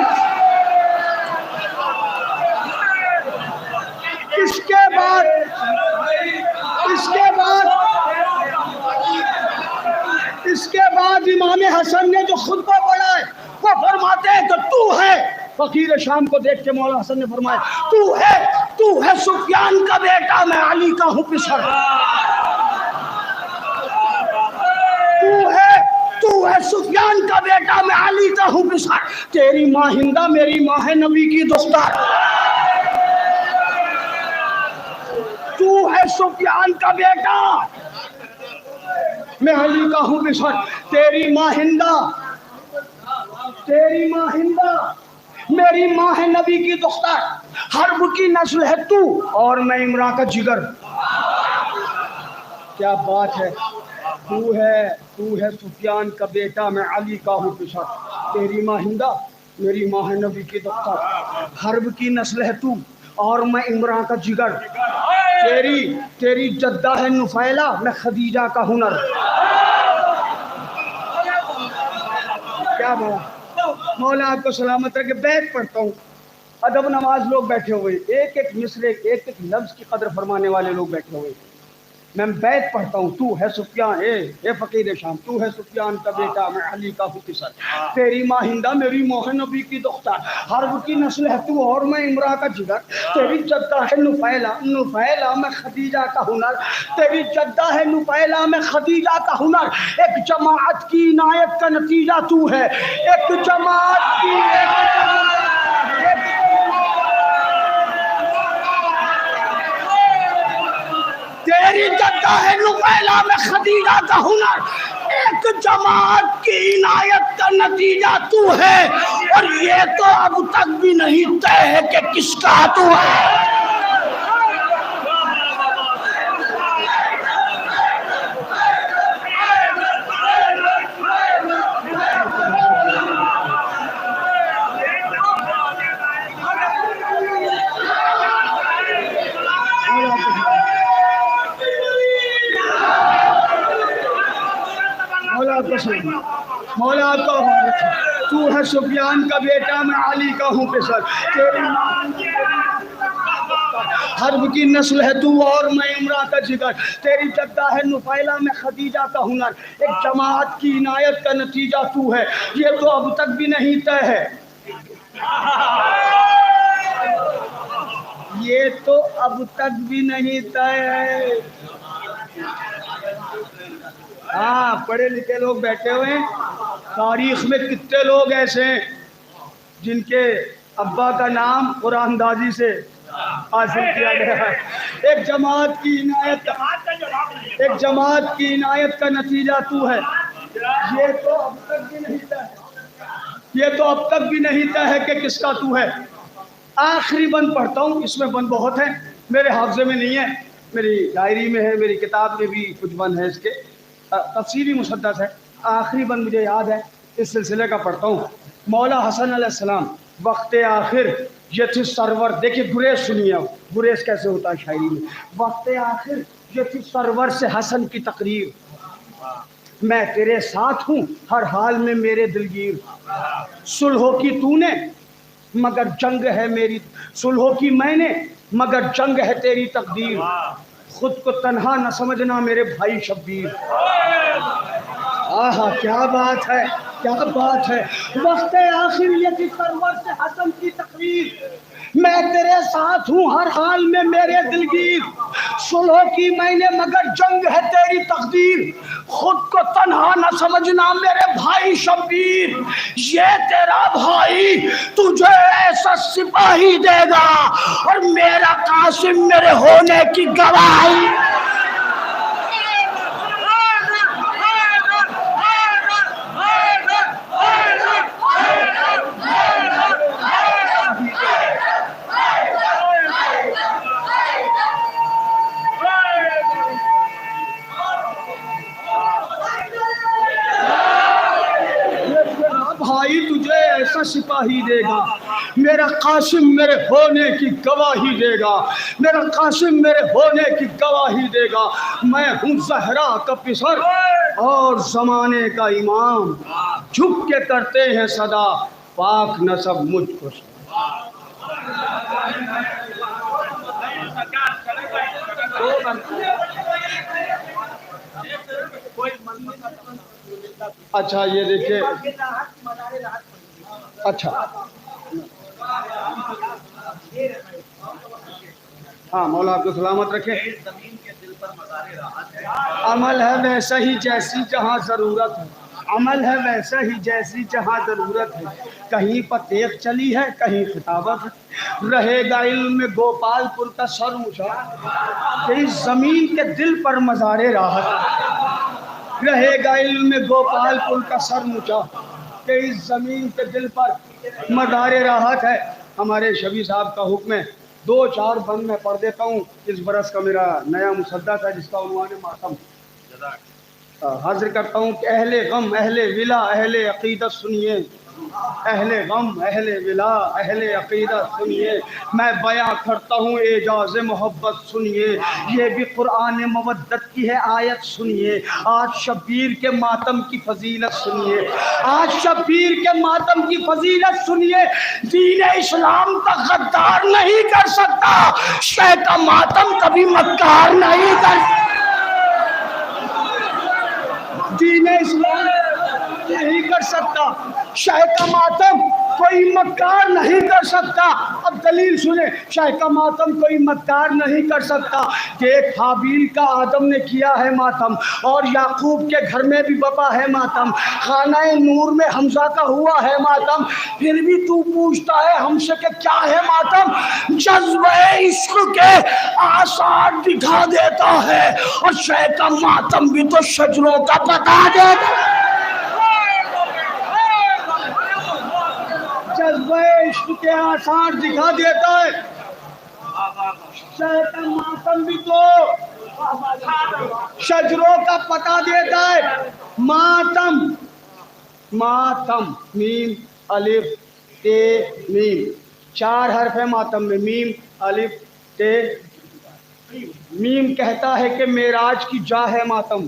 اس کے بعد امام حسن نے جو خطبہ پڑھا ہے وہ فرماتے ہیں کہ تو ہے فقیر شام کو دیکھ کے مولا حسن نے فرمایا تو ہے سفیان کا بیٹا میں علی کا ہوں پسر تو ہے سفیان کا بیٹا میں علی کا ہوں پسر تیری ماں ہندا میری ماں ہے نبی کی دختر تو ہے سفیان کا بیٹا میں علی کا ہوں پسر تیری ماں ہندا میری ماں ہے نبی کی دختر حرب کی نسل ہے تو اور میں عمران کا جگر کیا بات ہے تو ہے سفیان کا بیٹا میں علی کا ہوں پسر تیری ماں ہندا میری ماں ہے نبی کی دختر حرب کی نسل ہے تو اور میں عمران کا جگر تیری جدہ ہے نفیلہ میں خدیجہ کا ہنر. کیا بولا مولا آپ کو سلامت رکھے. بیت پڑھتا ہوں. ادب نماز لوگ بیٹھے ہوئے, ایک ایک مصرے ایک ایک لفظ کی قدر فرمانے والے لوگ بیٹھے ہوئے. میں بیت پڑھتا ہوں. تو ہے سفیان, اے فقیر شام, تو ہے سفیان کا بیٹا, میں علی کا ہوں کسر. تیری ماں ہندا میری موہ نبی کی دختر, حرب کی نسل ہے تو اور میں امرا کا جگر. تیری جدہ ہے نفیلہ میں خدیجہ کا ہنر. تیری جدہ ہے نفیلہ میں خدیجہ کا ہنر. ایک جماعت کی عنایت کا نتیجہ تو ہے. ایک جماعت کی تیری جدہ ہے نفیلہ میں خدیجہ کا ہنر. ایک جماعت کی عنایت کا نتیجہ تو ہے, اور یہ تو اب تک بھی نہیں طے ہے کہ کس کا تو ہے. مولا آپ کا تو ہے سفیان کا بیٹا, میں علی کا ہوں پسر. تیری حرب کی نسل ہے تو اور میں امرا کا جگر. تیری جدہ ہے نفیلہ میں خدیجہ کا ہنر. ایک جماعت کی عنایت کا نتیجہ تو ہے, یہ تو اب تک بھی نہیں طے ہے. یہ تو اب تک بھی نہیں طے ہے. ہاں, پڑھے لکھے لوگ بیٹھے ہوئے ہیں. تاریخ میں کتنے لوگ ایسے ہیں جن کے ابا کا نام قرآن دازی سے حاصل کیا گیا ہے. ایک جماعت کی عنایت کا نتیجہ تو ہے. یہ تو اب تک بھی نہیں طے ہے کہ کس کا تو ہے. آخری بند پڑھتا ہوں, اس میں بند بہت ہیں, میرے حافظے میں نہیں ہے, میری ڈائری میں ہے, میری کتاب میں بھی کچھ بند ہے, اس کے تفصیلی مسدس ہے. آخری بند مجھے یاد ہے, اس سلسلے کا پڑھتا ہوں. مولا حسن علیہ السلام وقت آخر یہ تھی سرور. دیکھیں گریز سنیے, گریز کیسے ہوتا ہے شاعری میں. وقت آخر یہ تھی سرور سے حسن کی تقریر, میں تیرے ساتھ ہوں ہر حال میں میرے دلگیر. صلح کی تو نے مگر جنگ ہے میری, صلح کی میں نے مگر جنگ ہے تیری تقدیر. خود کو تنہا نہ سمجھنا میرے بھائی شبیر. آہا کیا بات ہے, کیا بات ہے. وقت آخر یہ تھی سرور سے حسن کی تقریر, میں تیرے ساتھ ہوں ہر حال میں میرے دلگیر. صلح کی میں نے مگر جنگ ہے تیری تقدیر. خود کو تنہا نہ سمجھنا میرے بھائی شبیر. یہ تیرا بھائی تجھے ایسا سپاہی دے گا, اور میرا قاسم میرے ہونے کی گواہی. بھائی تجھے ایسا سپاہی دے گا, میرا قاسم میرے ہونے کی گواہی دے گا. میرا قاسم میرے ہونے کی گواہی دے گا. میں ہوں زہرا کا پسر اور زمانے کا امام, جھک کے کرتے ہیں صدا پاک نسب مجھ کو. اچھا یہ دیکھیں, اچھا ہاں مولا آپ کو سلامت رکھے. عمل ہے ویسا ہی جیسی جہاں ضرورت ہے, عمل ہے ویسا ہی جیسی جہاں ضرورت ہے. کہیں پتیخ چلی ہے کہیں خطابت ہے, رہے گا علم میں گوپال پور کا سر اونچا, کہ اس زمین کے دل پر مزار راحت. رہے گا علم میں گوپال پور کا سر اونچا, کہ اس زمین کے دل پر مزار راحت ہے. ہمارے شبی صاحب کا حکم ہے, 2-4 بند میں پڑھ دیتا ہوں. اس برس کا میرا نیا مسدس ہے جس کا عنوان ماتم. حاضر کرتا ہوں کہ اہل غم اہل ولا اہل عقیدت سنیے, اہل غم اہل ولا اہل عقیدت سنیے، میں بیاں کرتا ہوں اعجاز محبت سنیے، یہ بھی قرآن مودت کی ہے آیت سنیے، آج شبیر کے ماتم کی فضیلت سنیے، آج شبیر کے ماتم کی فضیلت سنیے، دین اسلام کا غدار نہیں کر سکتا، شہ کا ماتم کبھی مکار نہیں کر سکتا، دین اسلام نہیں کر سکتا، شہ کا ماتم کوئی مکار نہیں کر سکتا۔ اب دلیل سنیں، شہ کا ماتم کوئی مکار نہیں کر سکتا کہ ایک حابیل کا آدم نے کیا ہے ماتم، اور یعقوب کے گھر میں بھی وبا ہے ماتم، خانہ نور میں حمزہ کا ہوا ہے ماتم، پھر بھی تو پوچھتا ہے ہم سے کہ کیا ہے ماتم؟ جذبہ عشق کے آثار دکھا دیتا ہے، اور شہ کا ماتم بھی تو شجروں کا بتا دیتا ہے، جذبہ عشق کے آثار دکھا دیتا ہے، شہ کا ماتم بھی تو شجروں کا پتا دیتا ہے۔ ماتم، ماتم، میم الف تے میم، 4 حرف ہے ماتم میں، میم الف تے میم کہتا ہے کہ معراج کی جا ہے ماتم،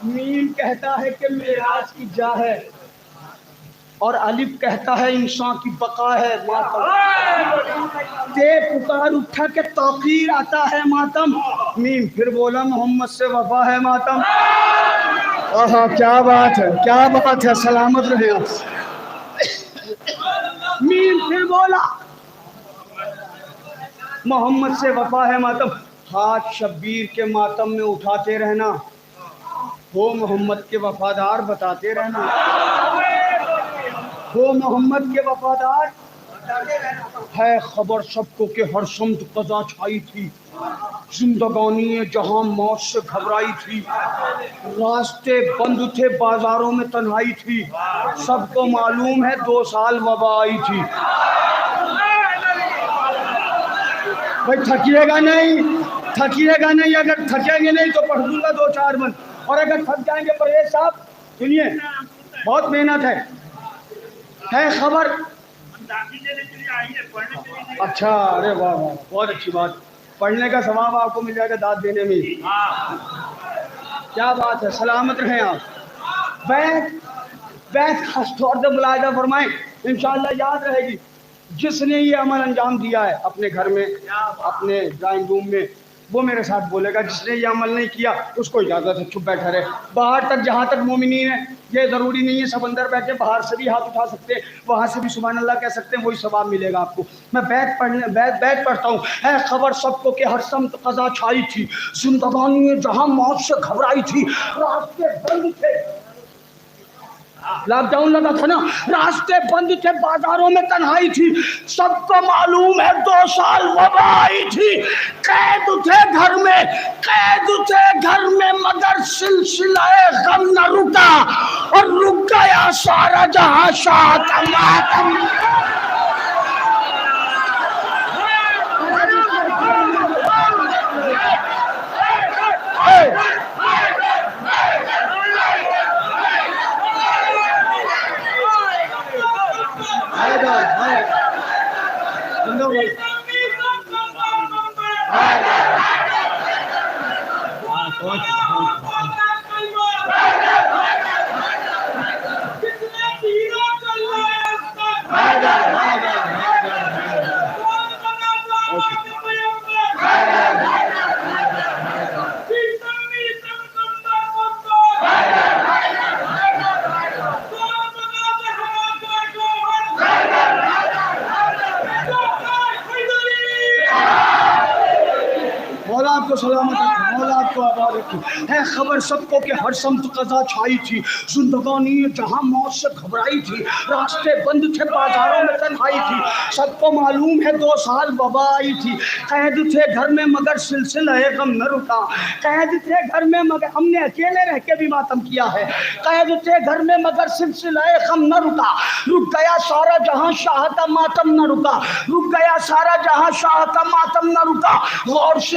میم کہتا ہے کہ معراج کی جا ہے، اور الف کہتا ہے انسان کی بقا ہے ماتم، تے پکار اٹھا کے توقیر آتا ہے ماتم، میم پھر بولا محمد سے وفا ہے ماتم۔ آہا کیا بات ہے، کیا بات ہے، سلامت رہے آپ۔ میم پھر بولا محمد سے وفا ہے ماتم، ہاتھ شبیر کے ماتم میں اٹھاتے رہنا، ہو محمد کے وفادار بتاتے رہنا، ہو محمد کے وفادار ہے خبر سب کو کہ ہر سمت قضا چھائی تھی، زندگانی جہاں موت سے گھبرائی تھی، راستے بند تھے بازاروں میں تنہائی تھی، سب کو معلوم ہے 2 سال وبا آئی تھی۔ بھائی تھکیے گا نہیں، تھکیے گا نہیں، اگر تھکیں گے نہیں تو پڑھ دوں گا 2-4 بند، اور اگر تھک جائیں گے پرویز صاحب سنیے، بہت محنت ہے خبر۔ اچھا، ارے واہ واہ، بہت اچھی بات، پڑھنے کا ثواب آپ کو مل جائے گا داد دینے میں، کیا بات ہے، سلامت رہیں آپ۔ بیت خاص طور سے ملاحظہ فرمائیں، انشاءاللہ یاد رہے گی، جس نے یہ عمل انجام دیا ہے اپنے گھر میں، اپنے ڈرائنگ روم میں، وہ میرے ساتھ بولے گا، جس نے یہ عمل نہیں کیا اس کو اجازت ہے چپ بیٹھا رہے، باہر تک جہاں تک مومنین ہیں، یہ ضروری نہیں ہے سب اندر بیٹھے، باہر سے بھی ہاتھ اٹھا سکتے ہیں، وہاں سے بھی سبحان اللہ کہہ سکتے ہیں، وہی ثواب ملے گا آپ کو۔ میں بیت پڑھتا ہوں، ہے خبر سب کو کہ ہر سمت قضا چھائی تھی، زندگانی جہاں موت سے گھبرائی تھی، راستے بند تھے، لاک ڈاؤن لگا تھا نا، راستے بند تھے بازاروں میں تنہائی تھی، سب کو معلوم ہے 2 سال وبا آئی تھی، قید تھے گھر میں، قید تھے گھر میں مگر سلسلہ غم نہ رکا، اور رک گیا سارا جہاں شاہ کا ماتم۔ آپ کو سلامت رکھے، مولا آپ کو آباد رکھے۔ ہے خبر سب کو کہ ہر سمت قضا چھائی تھی، زندگانی جہاں موت سے گھبرائی تھی، راستے بند تھے بازاروں میں تنہائی تھی، سب کو معلوم ہے 2 سال وبا آئی تھی، قید تھے گھر میں مگر سلسلہ غم نہ رکا، قید تھے گھر میں مگر ہم نے اکیلے رہ کے بھی ماتم کیا ہے، قید تھے گھر میں مگر سلسلہ غم نہ رکا، رک گیا سارا جہاں شاہ کا ماتم نہ رکا، رک گیا سارا جہاں شاہ کا ماتم نہ رکا۔ غور سے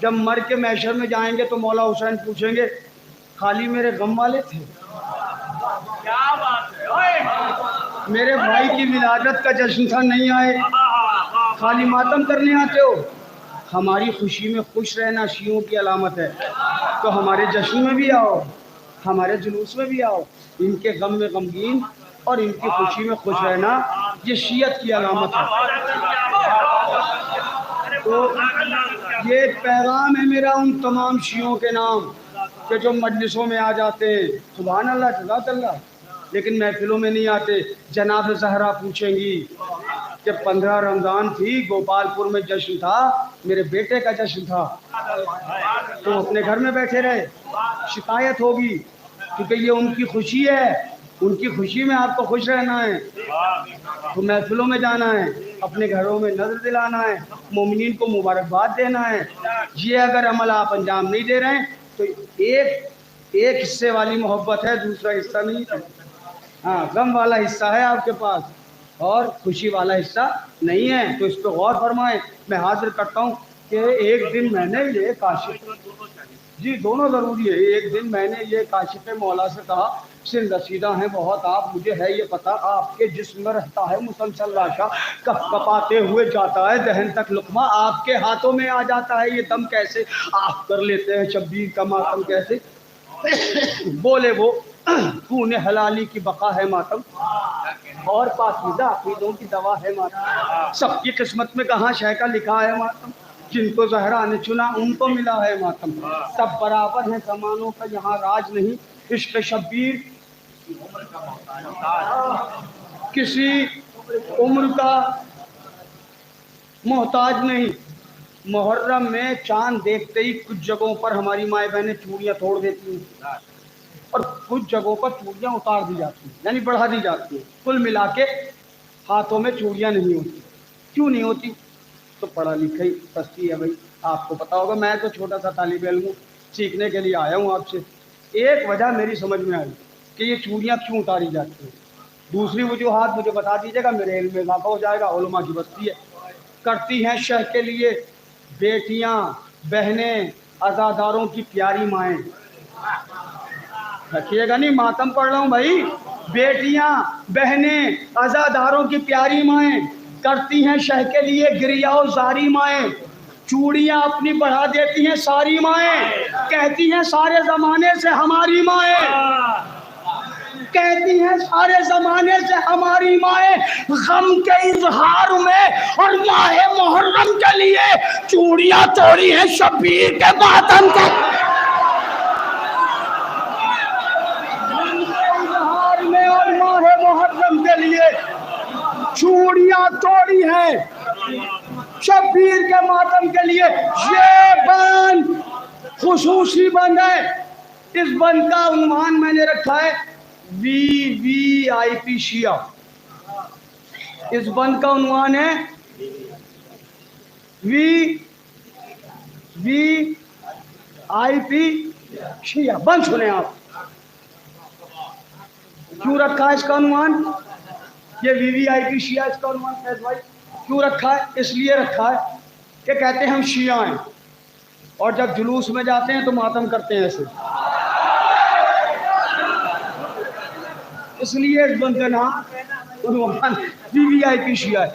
جب مر کے محشر میں جائیں گے تو مولا حسین پوچھیں گے خالی میرے غم والے تھے؟ کیا بات ہے، میرے بھائی کی ولادت کا جشن تھا نہیں آئے، خالی ماتم کرنے آتے ہو؟ ہماری خوشی میں خوش رہنا شیعوں کی علامت ہے، تو ہمارے جشن میں بھی آؤ، ہمارے جلوس میں بھی آؤ۔ ان کے غم میں غمگین اور ان کی خوشی میں خوش رہنا یہ شیعت کی علامت ہے۔ تو یہ ایک پیغام ہے میرا ان تمام شیعوں کے نام کہ جو مجلسوں میں آ جاتے ہیں، سبحان اللہ جزاک اللہ، لیکن محفلوں میں نہیں آتے۔ جناب زہرا پوچھیں گی کہ 15 رمضان تھی، گوپال پور میں جشن تھا، میرے بیٹے کا جشن تھا، تو اپنے گھر میں بیٹھے رہے، شکایت ہوگی، کیونکہ یہ ان کی خوشی ہے، ان کی خوشی میں آپ کو خوش رہنا ہے، تو محفلوں میں جانا ہے، اپنے گھروں میں نظر دلانا ہے، مومنین کو مبارکباد دینا ہے۔ یہ اگر عمل آپ انجام نہیں دے رہے ہیں تو ایک حصے والی محبت ہے، دوسرا حصہ نہیں ہے۔ ہاں، غم والا حصہ ہے آپ کے پاس اور خوشی والا حصہ نہیں ہے، تو اس پہ غور فرمائیں۔ میں حاضر کرتا ہوں کہ ایک دن میں نے یہ کاشف، جی دونوں ضروری ہے، ایک دن میں نے یہ کاشف مولا سے کہا سن رسیدہ ہیں بہت آپ، مجھے ہے یہ پتہ آپ کے جسم میں رہتا ہے مسلسل لاشا، کپ کپاتے ہوئے جاتا ہے دہن تک لقمہ، آپ کے ہاتھوں میں آ جاتا ہے یہ دم کیسے آپ کر لیتے ہیں شبیر کا ماتم کیسے؟ بولے وہ خون حلالی کی بقا ہے ماتم اور پاکیزہ عقیدوں کی دوا ہے ماتم، سب کی قسمت میں کہاں شے کا لکھا ہے ماتم، جن کو زہرا نے چنا ان کو ملا ہے ماتم، سب برابر ہیں زمانوں کا یہاں راج نہیں، عشق شبیر کسی عمر کا محتاج نہیں۔ محرم میں چاند دیکھتے ہی کچھ جگہوں پر ہماری مائیں بہنیں چوڑیاں توڑ دیتی ہیں اور کچھ جگہوں پر چوڑیاں اتار دی جاتی ہیں، یعنی بڑھا دی جاتی ہیں، کل ملا کے ہاتھوں میں چوڑیاں نہیں ہوتی۔ کیوں نہیں ہوتی؟ تو پڑھا لکھا ہی پستی ہے بھائی، آپ کو پتا ہوگا، میں تو چھوٹا سا طالب علم ہوں، سیکھنے کے لیے آیا ہوں آپ سے۔ ایک وجہ میری سمجھ میں آئی کہ یہ چوڑیاں کیوں اتاری جاتی ہیں، دوسری وجوہات مجھے بتا دیجیے گا، میرے علم میں اضافہ ہو جائے گا، علماء کی بستی ہے۔ کرتی ہیں شہ کے لیے بیٹیاں بہنیں عزاداروں کی پیاری مائیں، رکھیے گا نہیں، ماتم پڑھ رہا ہوں بھائی، بیٹیاں بہنیں عزاداروں کی پیاری مائیں کرتی ہیں شہ کے لیے گریہ و زاری مائیں، چوڑیاں اپنی بڑھا دیتی ہیں ساری مائیں، کہتی ہیں سارے زمانے سے ہماری مائیں، کہتی ہیں سارے زمانے سے ہماری مائیں، غم کے اظہار میں اور ماہ محرم کے لیے چوڑیاں توڑی ہیں شبیر کے ماتم کے اور ماہ محرم کے لیے چوڑیاں توڑی ہیں شبیر کے ماتم کے لیے۔ یہ بند خصوصی بند ہے، اس بند کا عنوان میں نے رکھا ہے VIP شیعہ، اس بند کا عنوان ہے VIP شیعہ۔ بند سنیں آپ، کیوں رکھا ہے اس کا عنوان؟ یہ VIP شیعہ اس کا عنوان فیض بھائی کیوں رکھا ہے؟ اس لیے رکھا ہے کہ کہتے ہیں ہم شیعہ ہیں اور جب جلوس میں جاتے ہیں تو ماتم کرتے ہیں ایسے، اس لیے اس بند کا نام عنوان VIP شیعہ ہے۔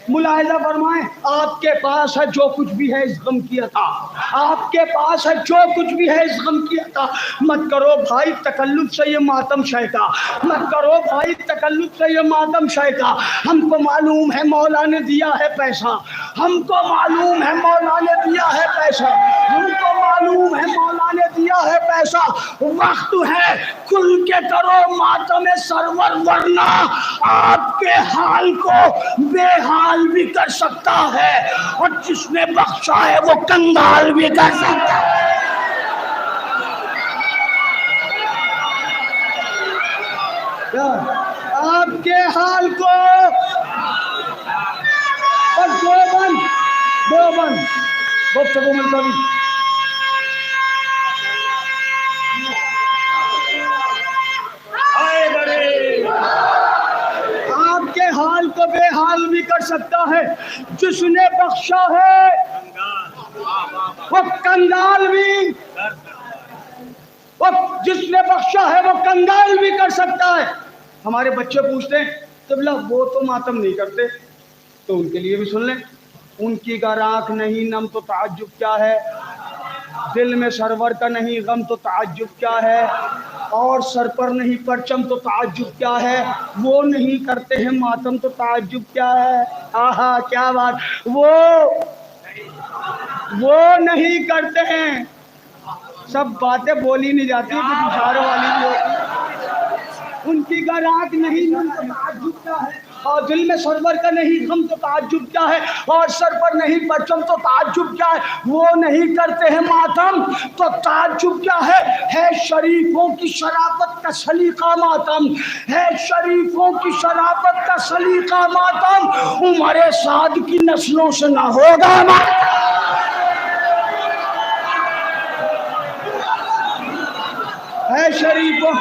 ملاحظہ فرمائیں، آپ کے پاس ہے جو کچھ بھی ہے اس غم کی عطا، آپ کے پاس ہے جو کچھ بھی ہے اس غم کی عطا، مت کرو بھائی تکلف سے یہ ماتم شے کا، مت کرو بھائی تکلف سے یہ ماتم شے کا، ہم کو معلوم ہے مولا نے دیا ہے پیسہ، ہم کو معلوم ہے مولا نے دیا ہے پیسہ، ہم کو معلوم ہے مولا نے دیا ہے پیسہ، وقت ہے کھل کے کرو ماتم سرور، ورنہ آپ کے حال کو بے حال بھی کر سکتا ہے اور جس نے بخشا ہے وہ کنگال بھی کر سکتا ہے۔ آپ کے حال کو دو بند گفتگو ملتا بھی آپ کے حال کو بے حال بھی کر سکتا ہے جس نے بخشا ہے وہ کنگال بھی، وہ جس نے بخشا ہے وہ کنگال بھی کر سکتا ہے۔ ہمارے بچے پوچھتے ہیں قبلہ وہ تو ماتم نہیں کرتے، تو ان کے لیے بھی سن لیں، ان کی اگر آنکھ نہیں نم تو تعجب کیا ہے، دل میں سرور کا نہیں غم تو تعجب کیا ہے، اور سر پر نہیں پرچم تو تعجب کیا ہے، وہ نہیں کرتے ہیں ماتم تو تعجب کیا ہے۔ آہا کیا بات، وہ نہیں کرتے ہیں، سب باتیں بولی نہیں جاتی کچھ اشاروں والی بھی ہوتی، ان کی اگر آنکھ نہیں نم تو تعجب کیا ہے، اور دل میں سرور کا نہیں غم تو تعجب کیا ہے، اور سر پر نہیں پرچم تو تعجب کیا ہے، وہ نہیں کرتے ہیں ماتم تو تعجب کیا ہے شریفوں کی شرافت کا سلیقہ ماتم، ہے شریفوں کی شرافت کا سلیقہ ماتم، عمر سعد کی نسلوں سے نہ ہوگا ماتم۔ ہے شریفوں،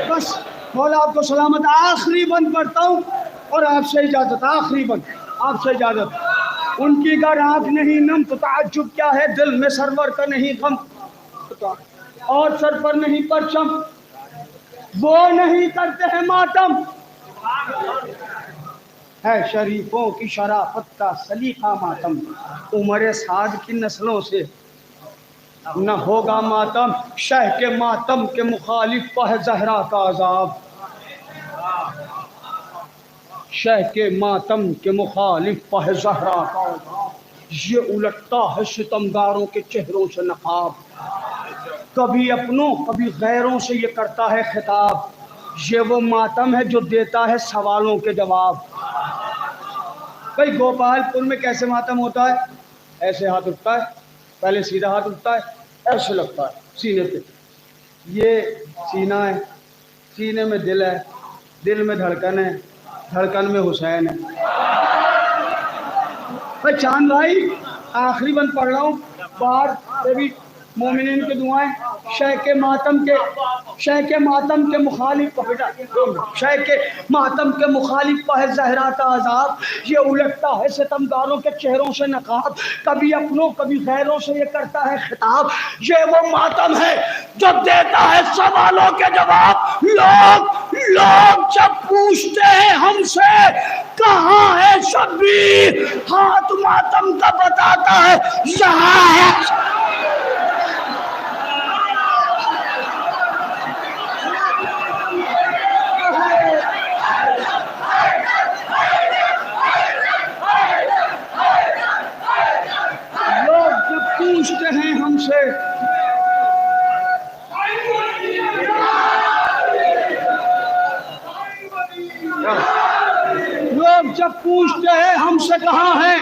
بس مولا آپ کو سلامت۔ آخری بند پڑھتا ہوں اور آپ سے اجازت، آخری بند آپ سے اجازت۔ ان کی اگر آنکھ نہیں نم تو تعجب کیا ہے، دل میں سرور کا نہیں غم، اور سر پر نہیں پرچم، وہ نہیں کرتے ہیں ماتم، ہے شریفوں کی شرافت کا سلیقہ ماتم، عمر سعد کی نسلوں سے نہ ہوگا ماتم، شہ کے ماتم کے مخالف ہے زہرا کا عذاب، شہ کے ماتم کے مخالف ہے زہرا کا عذاب، یہ الٹتا ہے ستمگاروں کے چہروں سے نقاب، کبھی اپنوں کبھی غیروں سے یہ کرتا ہے خطاب، یہ وہ ماتم ہے جو دیتا ہے سوالوں کے جواب۔ بھئی گوپال پور میں کیسے ماتم ہوتا ہے؟ ایسے ہاتھ اٹھتا ہے، پہلے سیدھا ہاتھ اٹھتا ہے، ایسے لگتا ہے سینے پہ، یہ سینہ ہے، سینے میں دل ہے، دل میں دھڑکن ہے، دھڑکن میں حسین ہے۔ بھئی چاند بھائی آخری بند پڑھ رہا ہوں، باہر سے بھی مومنین کی دعائیں، شہ کے ماتم کے مخالف، شہ کے ماتم کے مخالف ہے زہرا کا عذاب، یہ الٹتا ہے ستمگاروں کے چہروں سے نقاب، کبھی اپنوں کبھی غیروں سے یہ کرتا ہے خطاب، یہ وہ ماتم ہے جو دیتا ہے سوالوں کے جواب۔ لوگ جب پوچھتے ہیں ہم سے کہاں ہے شبیر، ہاتھ ماتم کا بتاتا ہے یہاں ہے۔ پوچھتے ہیں ہم سے لوگ جب پوچھتے ہیں ہم سے کہاں ہے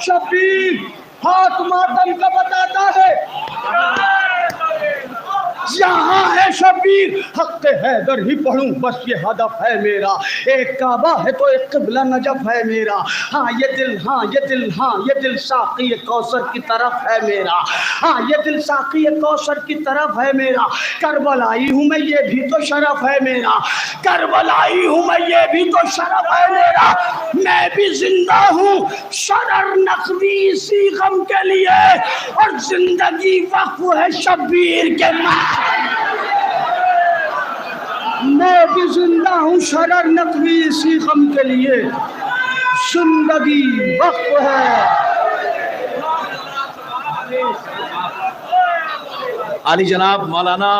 شبیر، ہاتھ ماتم کا بتاتا ہے یہاں ہے شبیر۔ حق حیدر ہی پڑھوں بس یہ ہدف ہے میرا، ایک کعبہ ہے تو ایک قبلہ نجف ہے میرا، ہاں یہ دل ہاں یہ دل ہاں یہ دل ساقی کوثر کی طرف ہے میرا، ہاں یہ دل ساقی کوثر کی طرف ہے میرا، کربلائی ہوں میں یہ بھی تو شرف ہے میرا، کربلائی ہوں میں یہ بھی تو شرف ہے میرا، میں بھی زندہ ہوں شرر نقوی اسی غم کے لیے، اور زندگی وقف ہے شبیر کے ماں، میں بھی زندہ ہوں شرر نقوی اسی غم کے لیے، زندگی وقف ہے۔ عالی جناب مولانا